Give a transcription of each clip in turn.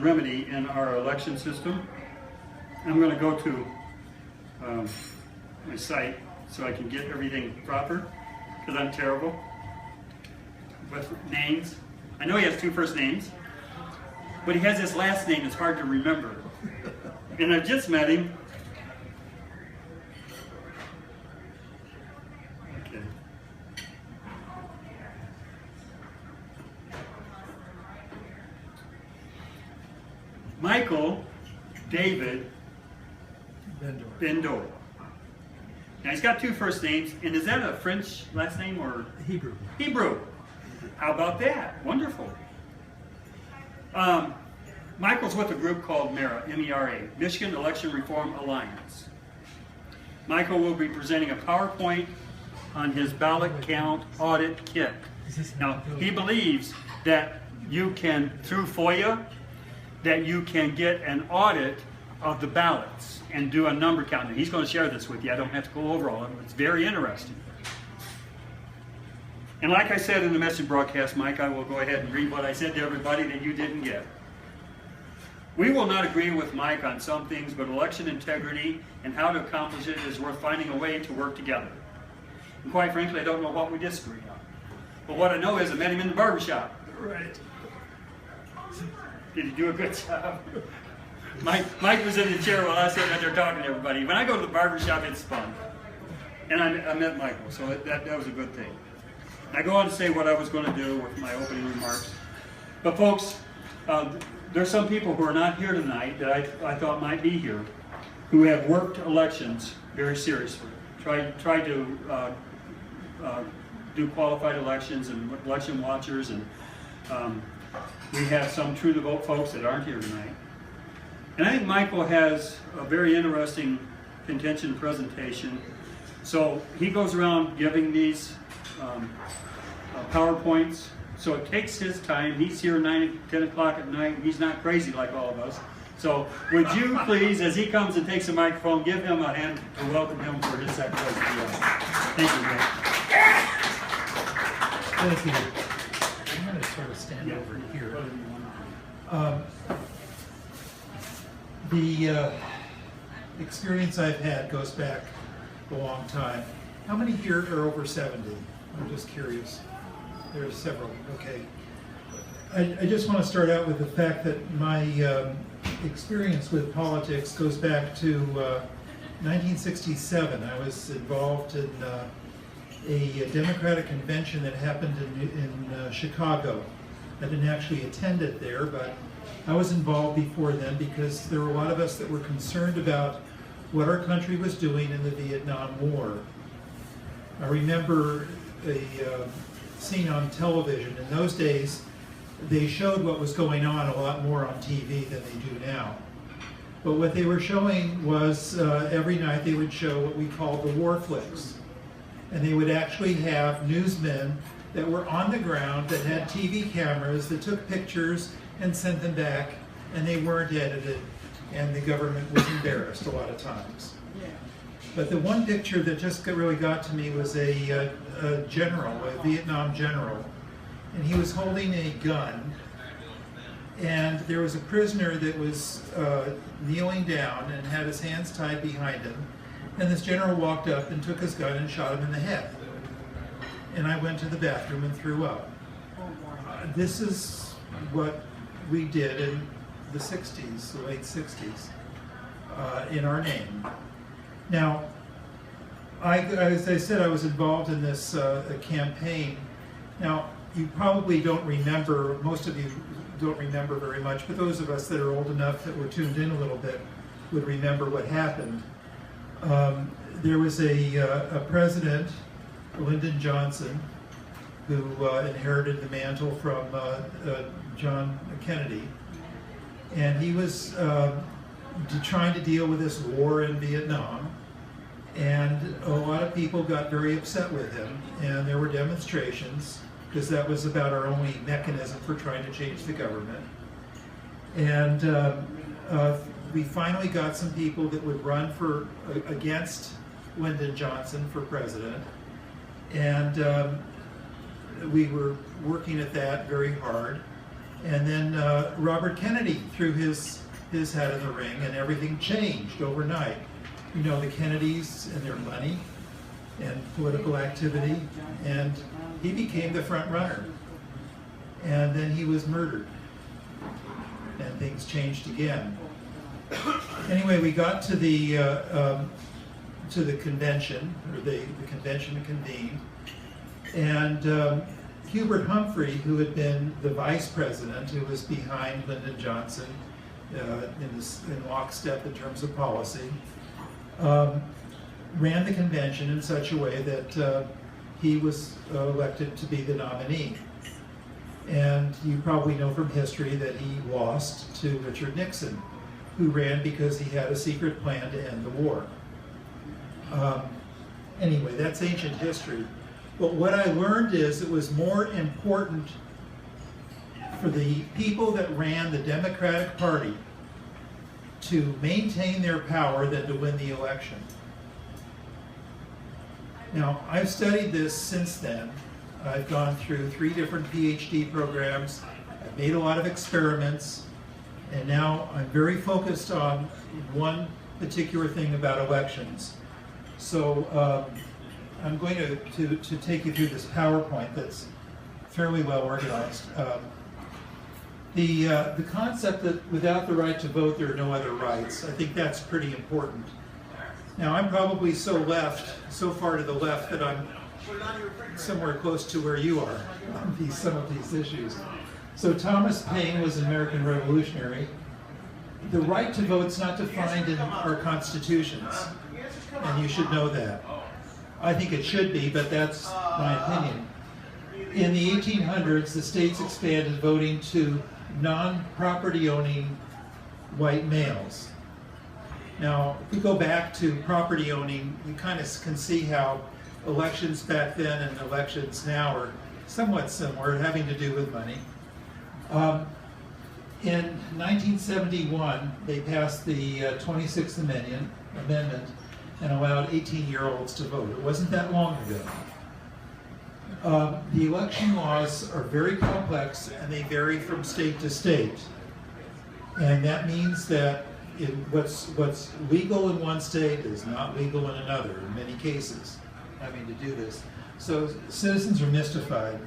remedy in our election system. I'm going to go to my site so I can get everything proper, because I'm terrible with names. I know he has two first names, but he has his last name that's hard to remember. And I just met him. Okay. Michael David Bendor. Now he's got two first names, and is that a French last name or Hebrew? Hebrew. How about that? Wonderful. Michael's with a group called MERA, M-E-R-A, Michigan Election Reform Alliance. Michael will be presenting a PowerPoint on his ballot count audit kit. Now, he believes that you can, through FOIA, that you can get an audit of the ballots and do a number count. And he's going to share this with you. I don't have to go over all of it. It's very interesting. And like I said in the message broadcast, Mike, I will go ahead and read what I said to everybody that you didn't get. We will not agree with Mike on some things, but election integrity and how to accomplish it is worth finding a way to work together. And quite frankly, I don't know what we disagree on. But what I know is I met him in the barbershop. Right. Did he do a good job? Mike was in the chair while I was sitting out there talking to everybody. When I go to the barbershop, it's fun. And I met Michael, so that was a good thing. I go on to say what I was going to do with my opening remarks. But folks, there's some people who are not here tonight that I thought might be here, who have worked elections very seriously. Tried to do qualified elections and election watchers, and we have some true to vote folks that aren't here tonight. And I think Michael has a very interesting contention presentation. So he goes around giving these PowerPoints. So it takes his time. He's here 9, 10 o'clock at night. He's not crazy like all of us. So would you please, as he comes and takes the microphone, give him a hand to welcome him for his second presentation. Thank you, Rick. Thank you. I'm going to sort of stand over here. The experience I've had goes back a long time. How many here are over 70? I'm just curious. There's several. Okay. I just want to start out with the fact that my experience with politics goes back to 1967. I was involved in a Democratic convention that happened in Chicago. I didn't actually attend it there, but I was involved before then because there were a lot of us that were concerned about what our country was doing in the Vietnam War. I remember a scene on television. In those days, they showed what was going on a lot more on TV than they do now. But what they were showing was every night they would show what we called the war flicks. And they would actually have newsmen that were on the ground that had TV cameras that took pictures and sent them back, and they weren't edited, and the government was embarrassed a lot of times. But the one picture that just really got to me was a general, a Vietnam general, and he was holding a gun, and there was a prisoner that was kneeling down and had his hands tied behind him, and this general walked up and took his gun and shot him in the head. And I went to the bathroom and threw up. This is what we did in the 60s, the late 60s, in our name. Now, as I said, I was involved in this campaign. Now, you probably don't remember, most of you don't remember very much, but those of us that are old enough that were tuned in a little bit would remember what happened. There was a president, Lyndon Johnson, who inherited the mantle from John Kennedy, and he was trying to deal with this war in Vietnam, and a lot of people got very upset with him, and there were demonstrations because that was about our only mechanism for trying to change the government. And we finally got some people that would run for against Lyndon Johnson for president, and we were working at that very hard. And then Robert Kennedy threw his hat in the ring, and everything changed overnight. You know, the Kennedys and their money and political activity, and he became the front runner. And then he was murdered, and things changed again. Anyway, we got to the convention, or the convention convened, and Hubert Humphrey, who had been the vice president, who was behind Lyndon Johnson in lockstep in terms of policy, ran the convention in such a way that he was elected to be the nominee. And you probably know from history that he lost to Richard Nixon, who ran because he had a secret plan to end the war. Anyway, that's ancient history. But what I learned is it was more important for the people that ran the Democratic Party to maintain their power than to win the election. Now, I've studied this since then. I've gone through 3 different PhD programs. I've made a lot of experiments, and now I'm very focused on one particular thing about elections. So I'm going to take you through this PowerPoint that's fairly well organized. The concept that without the right to vote there are no other rights, I think that's pretty important. Now, I'm probably so far to the left that I'm somewhere close to where you are on some of these issues. So Thomas Paine was an American revolutionary. The right to vote is not defined in our constitutions, and you should know that. I think it should be, but that's my opinion. In the 1800s, the states expanded voting to non-property owning white males. Now, if we go back to property owning, you kind of can see how elections back then and elections now are somewhat similar, having to do with money. In 1971, they passed the 26th Amendment and allowed 18-year-olds to vote. It wasn't that long ago. The election laws are very complex, and they vary from state to state. And that means that what's legal in one state is not legal in another, in many cases, having to do this. So citizens are mystified.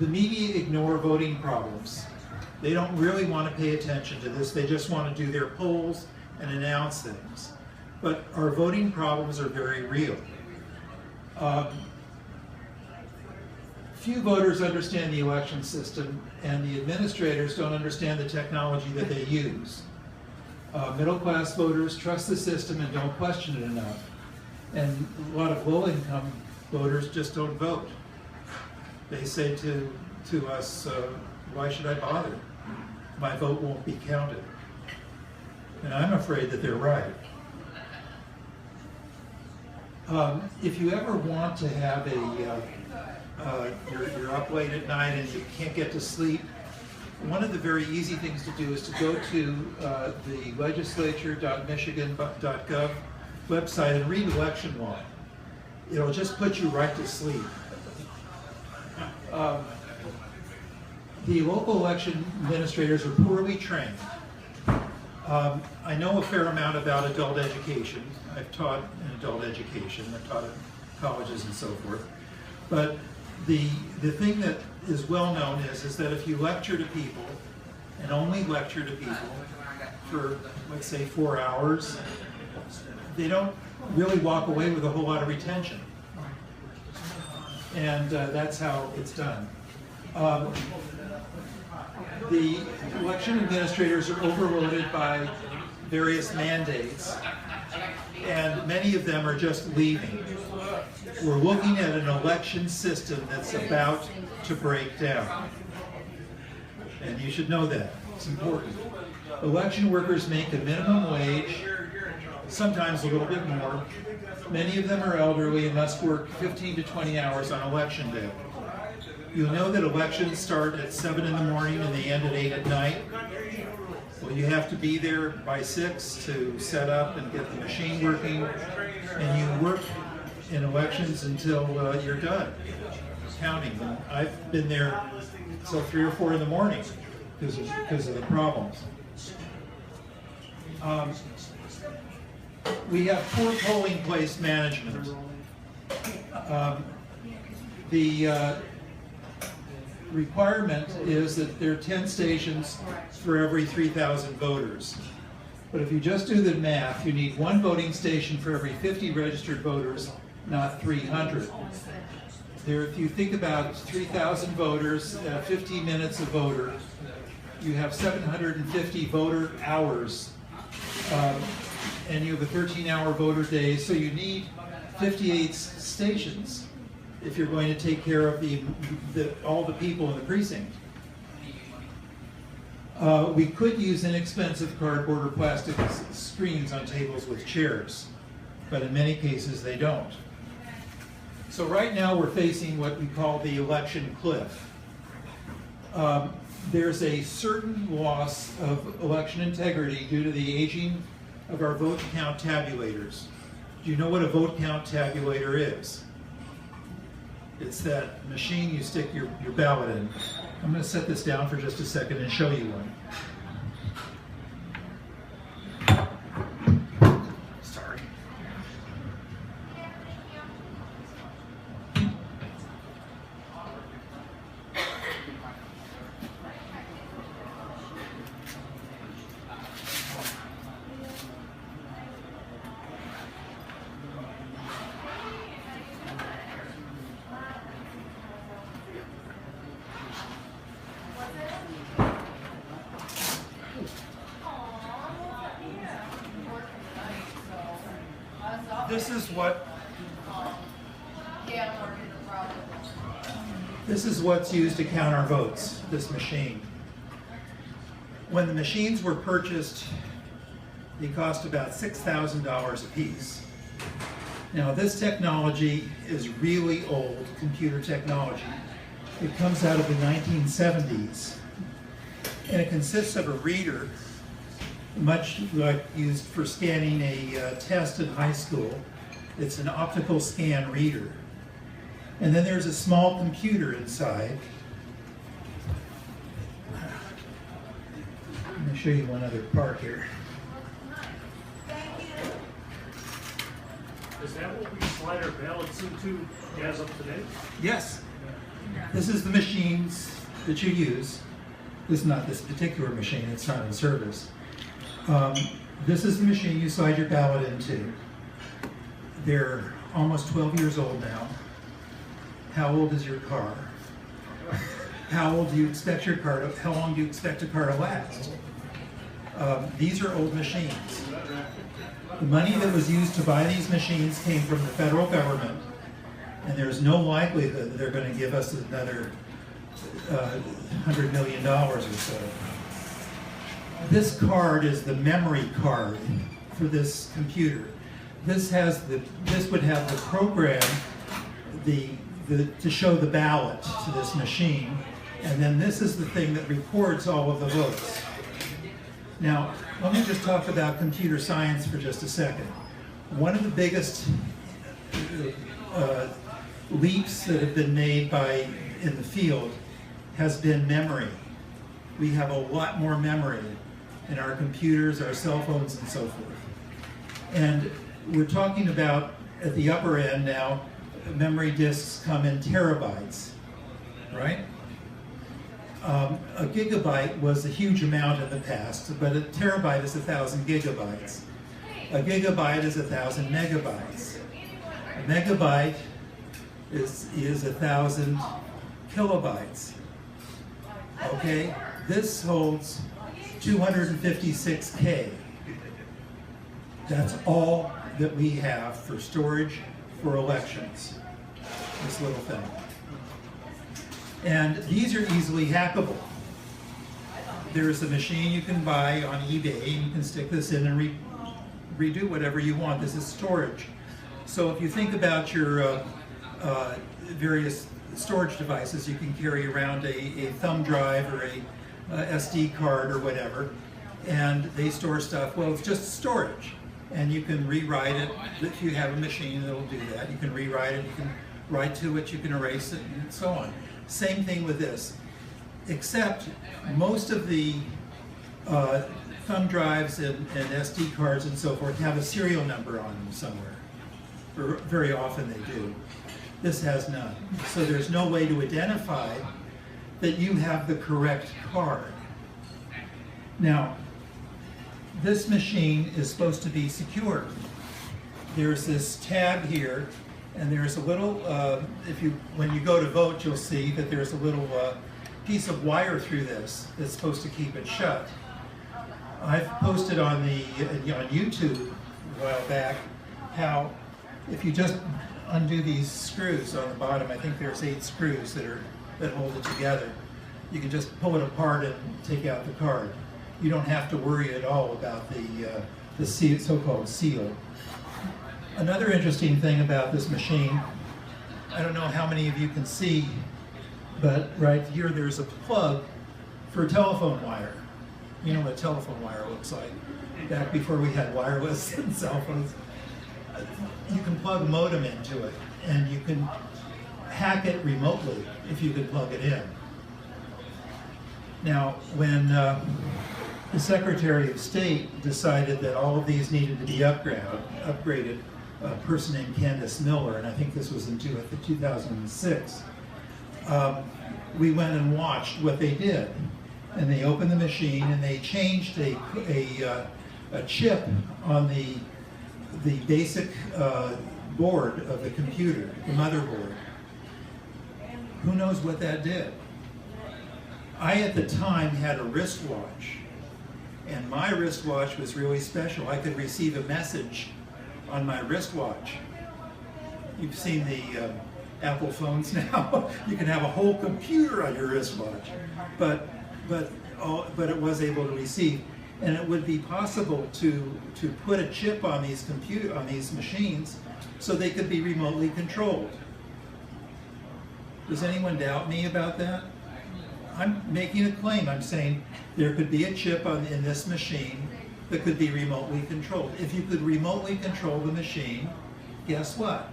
The media ignore voting problems. They don't really want to pay attention to this. They just want to do their polls and announce things. But our voting problems are very real. Few voters understand the election system, and the administrators don't understand the technology that they use. Middle-class voters trust the system and don't question it enough. And a lot of low-income voters just don't vote. They say to us, why should I bother? My vote won't be counted. And I'm afraid that they're right. If you ever want to have you're up late at night and you can't get to sleep, one of the very easy things to do is to go to the legislature.michigan.gov website and read election law. It'll just put you right to sleep. The local election administrators are poorly trained. I know a fair amount about adult education. I've taught in adult education. I've taught at colleges and so forth. But the thing that is well known is that if you lecture to people, and only lecture to people for, let's say, 4 hours, they don't really walk away with a whole lot of retention. And that's how it's done. The election administrators are overloaded by various mandates, and many of them are just leaving. We're looking at an election system that's about to break down. And you should know that. It's important. Election workers make a minimum wage, sometimes a little bit more. Many of them are elderly and must work 15 to 20 hours on election day. You'll know that elections start at 7 in the morning and they end at 8 at night. Well, you have to be there by 6 to set up and get the machine working, and you work in elections until you're done. counting. And I've been there till 3 or 4 in the morning because of the problems. We have poor polling place management. The requirement is that there are 10 stations for every 3,000 voters. But if you just do the math, you need 1 voting station for every 50 registered voters, not 300. If you think about 3,000 voters, 15 minutes a voter, you have 750 voter hours, and you have a 13-hour voter day, so you need 58 stations if you're going to take care of all the people in the precinct. We could use inexpensive cardboard or plastic screens on tables with chairs, but in many cases they don't. So right now we're facing what we call the election cliff. There's a certain loss of election integrity due to the aging of our vote count tabulators. Do you know what a vote count tabulator is? It's that machine you stick your ballot in. I'm going to set this down for just a second and show you one. Sorry. This is what's used to count our votes, this machine. When the machines were purchased, they cost about $6,000 a piece. Now this technology is really old computer technology. It comes out of the 1970s, and it consists of a reader, much like used for scanning a test in high school. It's an optical scan reader. And then there's a small computer inside. Let me show you one other part here. Is that what we slide our ballots into as of today? Yes. This is the machines that you use. This is not this particular machine, it's not in service. This is the machine you slide your ballot into. They're almost 12 years old now. How old is your car? How old do you expect your car to, how long do you expect a car to last? These are old machines. The money that was used to buy these machines came from the federal government, and there's no likelihood that they're going to give us another $100 million or so. This card is the memory card for this computer. This would have the program to show the ballot to this machine, and then this is the thing that records all of the votes. Now, let me just talk about computer science for just a second. One of the biggest leaps that have been made in the field has been memory. We have a lot more memory in our computers, our cell phones, and so forth. And we're talking about, at the upper end now, memory disks come in terabytes, right? A gigabyte was a huge amount in the past, but a terabyte is 1,000 gigabytes. A gigabyte is 1,000 megabytes. A megabyte is 1,000 kilobytes. Okay, this holds 256K. That's all that we have for storage for elections, this little thing. And these are easily hackable. There's a machine you can buy on eBay, and you can stick this in and redo whatever you want. This is storage. So if you think about your various storage devices, you can carry around a thumb drive or a SD card or whatever, and they store stuff. Well, it's just storage. And you can rewrite it. If you have a machine that'll do that, you can rewrite it, you can write to it, you can erase it, and so on. Same thing with this, except most of the thumb drives and SD cards and so forth have a serial number on them somewhere, or very often they do. This has none. So there's no way to identify that you have the correct card. Now, this machine is supposed to be secure. There's this tab here, and there's a little, when you go to vote, you'll see that there's a little piece of wire through this that's supposed to keep it shut. I've posted on YouTube a while back how if you just undo these screws on the bottom, I think there's 8 screws that hold it together. You can just pull it apart and take out the card. You don't have to worry at all about the so-called seal. Another interesting thing about this machine, I don't know how many of you can see, but right here there's a plug for a telephone wire. You know what a telephone wire looks like, back before we had wireless and cell phones. You can plug a modem into it, and you can hack it remotely if you could plug it in. Now, when the Secretary of State decided that all of these needed to be upgraded, a person named Candace Miller, and I think this was in 2006, we went and watched what they did. And they opened the machine and they changed a chip on the basic board of the computer, the motherboard. Who knows what that did? I, at the time, had a wristwatch, and my wristwatch was really special. I could receive a message on my wristwatch. You've seen the Apple phones now. You can have a whole computer on your wristwatch, but it was able to receive, and it would be possible to put a chip on these machines so they could be remotely controlled. Does anyone doubt me about that? I'm making a claim. I'm saying there could be a chip in this machine that could be remotely controlled. If you could remotely control the machine, guess what?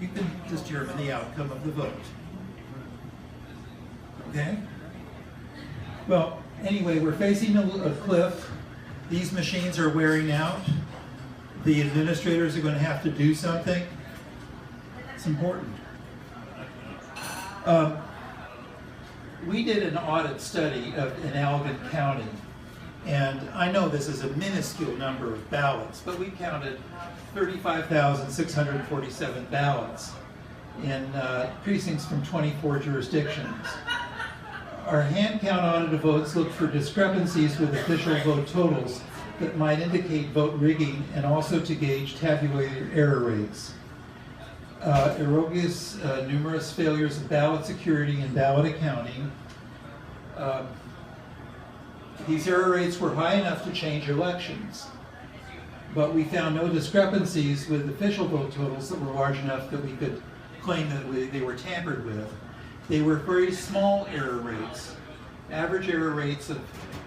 You can determine the outcome of the vote. Okay? Well, anyway, we're facing a cliff. These machines are wearing out. The administrators are going to have to do something. It's important. We did an audit study in Allegan County, and I know this is a minuscule number of ballots, but we counted 35,647 ballots in precincts from 24 jurisdictions. Our hand count audited votes looked for discrepancies with official vote totals that might indicate vote rigging, and also to gauge tabulated error rates. Erroneous, numerous failures of ballot security and ballot accounting. These error rates were high enough to change elections, but we found no discrepancies with official vote totals that were large enough that we could claim that they were tampered with. They were very small error rates, average error rates of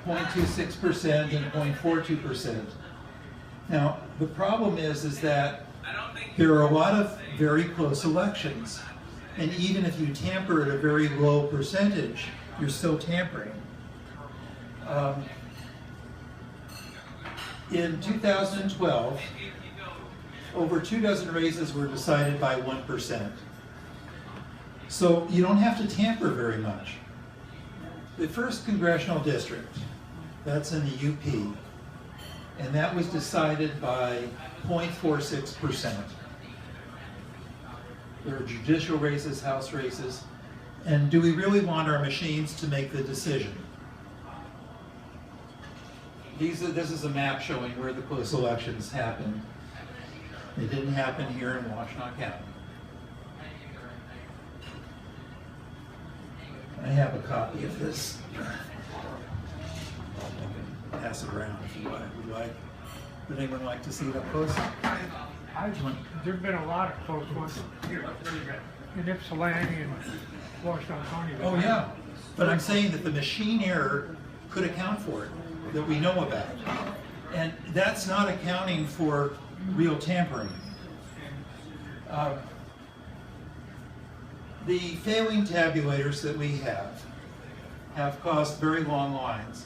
0.26% and 0.42%. Now, the problem is that there are a lot of very close elections, and even if you tamper at a very low percentage, you're still tampering. In 2012, over 24 races were decided by 1%. So you don't have to tamper very much. The first congressional district, that's in the UP, and that was decided by 0.46%. There are judicial races, House races, and do we really want our machines to make the decision? This is a map showing where the close elections happened. They didn't happen here in Washtenaw County. I have a copy of this. I'll pass it around if you would like. Would anyone like to see it up close? There've been a lot of close ones here in Ypsilanti and Washtenaw County. Oh yeah, but I'm saying that the machine error could account for it, that we know about. And that's not accounting for real tampering. The failing tabulators that we have caused very long lines.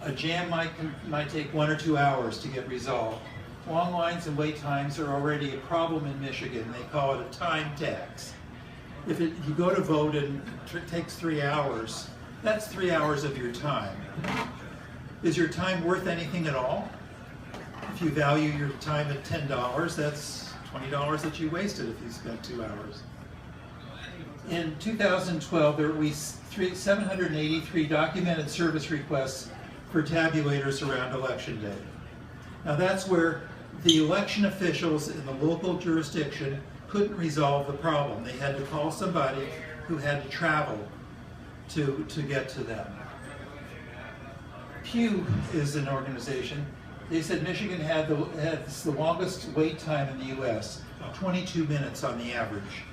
A jam might take 1 or 2 hours to get resolved. Long lines and wait times are already a problem in Michigan. They call it a time tax. If you go to vote and it takes 3 hours, that's 3 hours of your time. Is your time worth anything at all? If you value your time at $10, that's $20 that you wasted if you spent 2 hours. In 2012, there were 783 documented service requests for tabulators around Election Day. Now that's where the election officials in the local jurisdiction couldn't resolve the problem. They had to call somebody who had to travel to get to them. Pew is an organization. They said Michigan had the longest wait time in the U.S., 22 minutes on the average.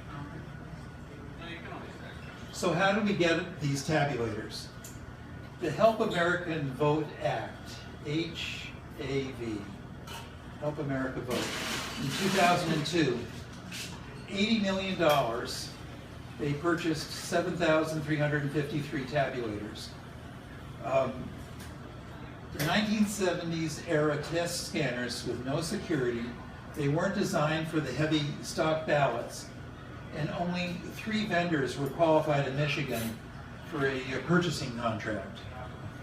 So how do we get these tabulators? The Help American Vote Act, HAV, Help America Vote, in 2002, $80 million, they purchased 7,353 tabulators. The 1970s era test scanners with no security, they weren't designed for the heavy stock ballots, and only 3 vendors were qualified in Michigan for a purchasing contract.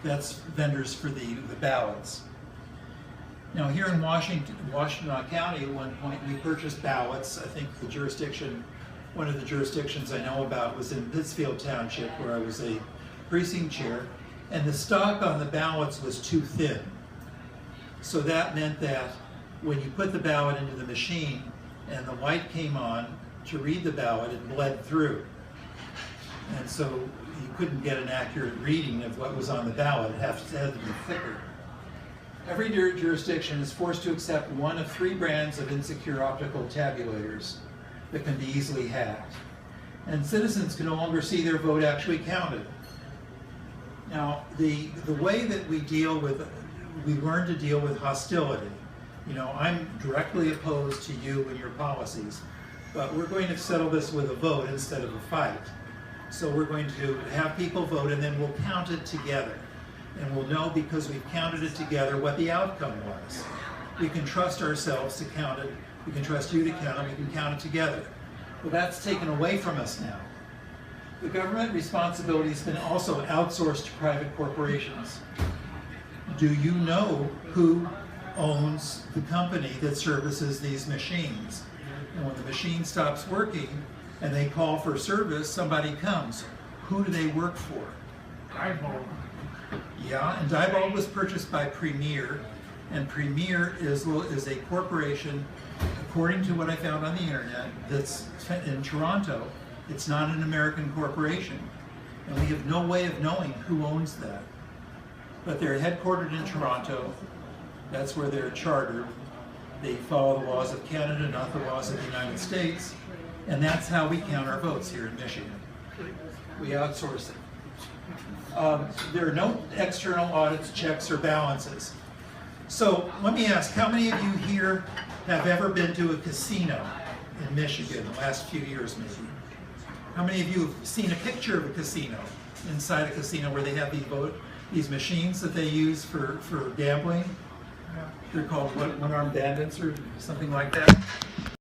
That's vendors for the ballots. Now here in Washington County, at one point we purchased ballots. I think one of the jurisdictions I know about was in Pittsfield Township, where I was a precinct chair, and the stock on the ballots was too thin. So that meant that when you put the ballot into the machine and the light came on to read the ballot, it bled through. And so you couldn't get an accurate reading of what was on the ballot. It had to be thicker. Every jurisdiction is forced to accept one of 3 brands of insecure optical tabulators that can be easily hacked. And citizens can no longer see their vote actually counted. Now, the way that we learn to deal with hostility. You know, I'm directly opposed to you and your policies, but we're going to settle this with a vote instead of a fight. So we're going to have people vote, and then we'll count it together. And we'll know, because we've counted it together, what the outcome was. We can trust ourselves to count it. We can trust you to count it. We can count it together. Well, that's taken away from us now. The government responsibility has been also outsourced to private corporations. Do you know who owns the company that services these machines? And when the machine stops working and they call for service, somebody comes. Who do they work for? Diebold. Yeah, and Diebold was purchased by Premier, and Premier is a corporation, according to what I found on the internet, that's in Toronto. It's not an American corporation, and we have no way of knowing who owns that. But they're headquartered in Toronto. That's where they're chartered. They follow the laws of Canada, not the laws of the United States, and that's how we count our votes here in Michigan. We outsource it. There are no external audits, checks, or balances. So let me ask, how many of you here have ever been to a casino in Michigan the last few years, maybe? How many of you have seen a picture of a casino, inside a casino where they have these machines that they use for gambling? They're called one-armed bandits or something like that.